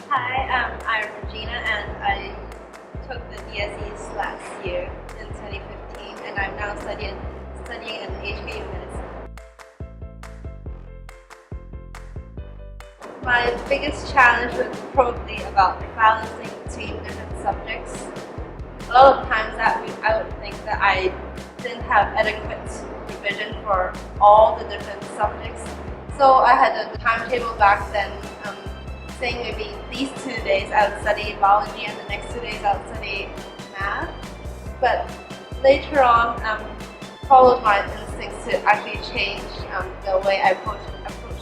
Hi, I'm Regina and I took the DSEs last year in 2015 and I'm now studying in HKU Medicine. My biggest challenge was probably about balancing between different subjects. A lot of times I would think that I didn't have adequate revision for all the different subjects. So I had a timetable back then saying maybe these 2 days I would study biology and the next 2 days I would study math. But later on, followed my instincts to actually change the way I approach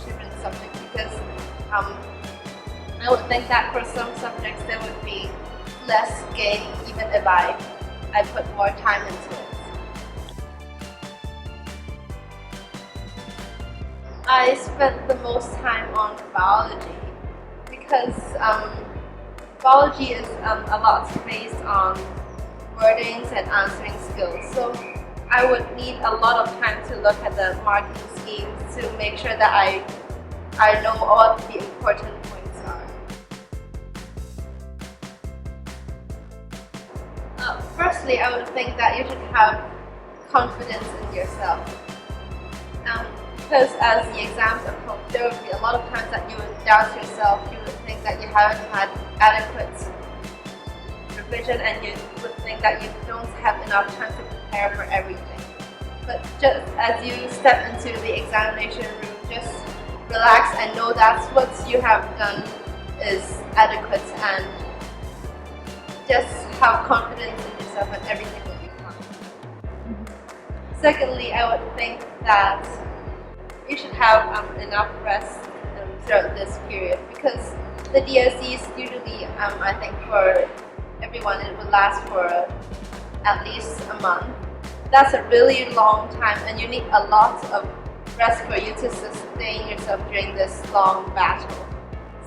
different subjects because I would think that for some subjects there would be less gain even if I put more time into it. I spent the most time on biology because biology is a lot based on wordings and answering skills. So I would need a lot of time to look at the marking schemes to make sure that I know what the important points are. Firstly, I would think that you should have confidence in yourself. Because as the exams approach, there would be a lot of times that you would doubt yourself, you would think that you haven't had adequate revision and you would think that you don't have enough time to prepare for everything. But just as you step into the examination room, just relax and know that what you have done is adequate and just have confidence in yourself and everything will be fine. Secondly, I would think that you should have enough rest throughout this period because the DSEs usually, I think for everyone, it would last for at least a month. That's a really long time and you need a lot of rest for you to sustain yourself during this long battle.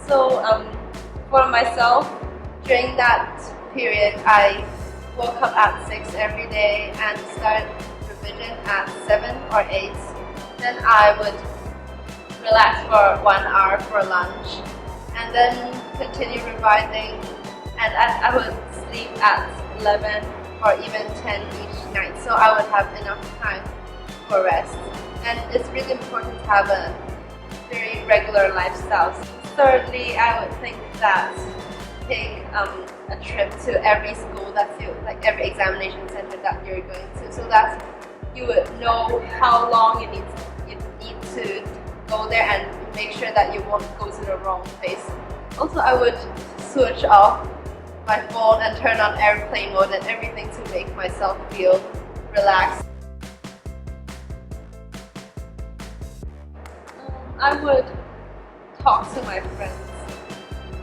So for myself, during that period, I woke up at 6 every day and started revision at 7 or 8. Then I would relax for 1 hour for lunch and then continue revising, and I would sleep at 11 or even 10 each night, so I would have enough time for rest. And it's really important to have a very regular lifestyle. Thirdly, I would think that take a trip to every school like every examination center that you're going to, so that you would know how long you need to go there and make sure that you won't go to the wrong place. Also, I would switch off my phone and turn on airplane mode and everything to make myself feel relaxed. I would talk to my friends.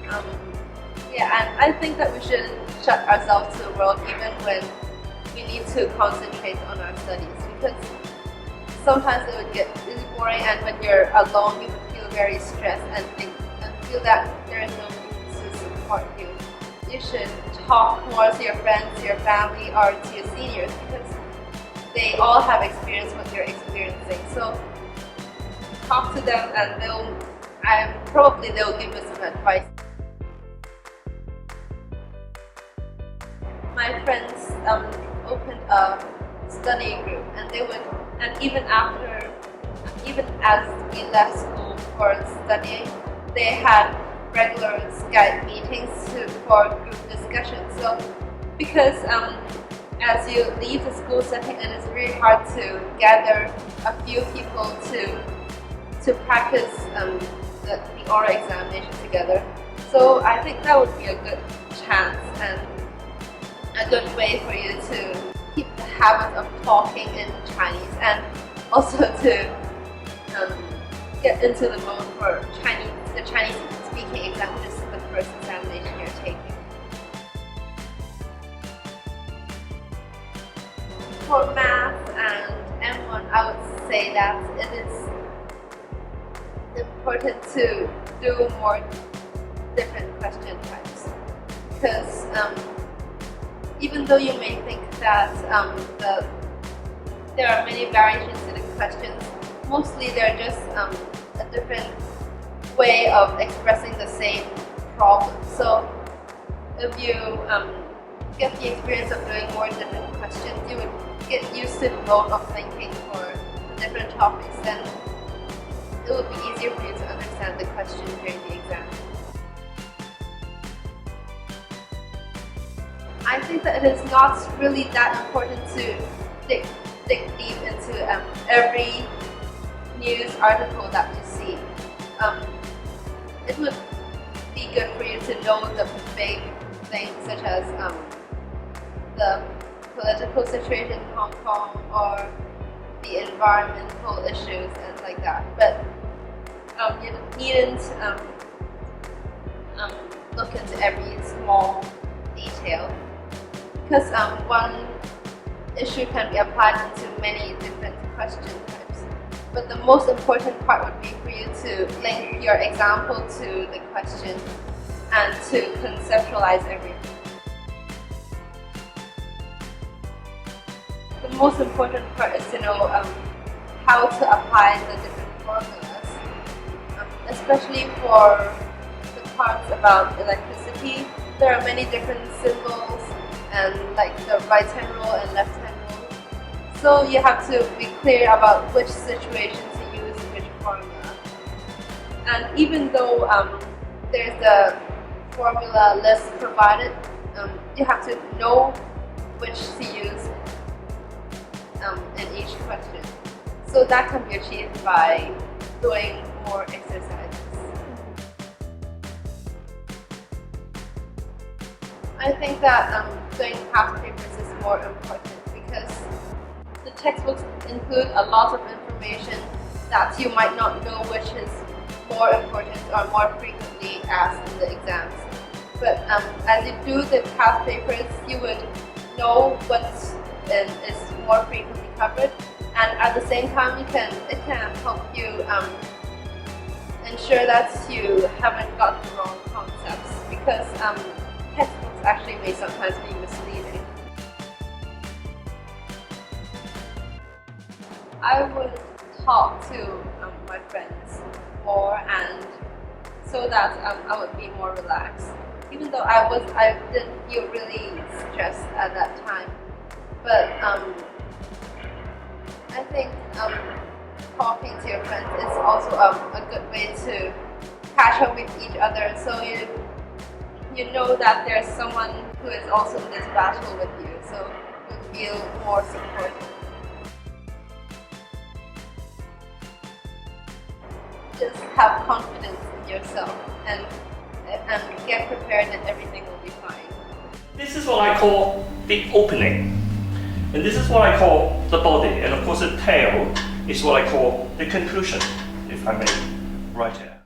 And I think that we shouldn't shut ourselves to the world even when we need to concentrate on our studies, because sometimes it would get really boring and when you're alone you would feel very stressed and feel that there is no one to support you. You should talk more to your friends, to your family, or to your seniors because they all have experienced what you're experiencing. So talk to them and they'll give you some advice. My friends opened a study group and even as we left school for studying, they had regular Skype meetings for group discussions. So because as you leave the school setting, it is really hard to gather a few people to practice the oral examination together. So I think that would be a good chance and a good way for you to keep the habit of talking in Chinese and also to get into the mode for the Chinese speaking exam, which is the first examination you're taking. For math and M1, I would say that it is important to do more different question types because even though you may think that there are many variations to the questions, mostly they're just a different way of expressing the same problems. So if you get the experience of doing more different questions, you would get used to the mode of thinking for the different topics, then it would be easier for you to understand the question during the exam. I think that it is not really that important to dig deep into every news article that you see. It would be good for you to know the big things such as the political situation in Hong Kong or the environmental issues and like that. But you needn't look into every small detail, because one issue can be applied into many different question types. But the most important part would be for you to link your example to the question and to conceptualize everything. The most important part is to know how to apply the different formulas, especially for the parts about electricity. There are many different symbols and like the right hand rule and left hand rule. So you have to be clear about which situation to use which formula. And even though there's the formula list provided, you have to know which to use in each question. So that can be achieved by doing more exercises. I think that doing past papers is more important because the textbooks include a lot of information that you might not know which is more important or more frequently asked in the exams. But as you do the past papers, you would know what is more frequently covered, and at the same time it can help you ensure that you haven't got the wrong concepts, because textbooks actually may sometimes be misleading. I would talk to my friends more, and so that I would be more relaxed. Even though I didn't feel really stressed at that time, but I think talking to your friends is also a good way to catch up with each other, so you know that there's someone who is also in this battle with you, so you feel more supported. Just have confidence in yourself and get prepared and everything will be fine. This is what I call the opening. And this is what I call the body. And of course the tail is what I call the conclusion, if I may, right here.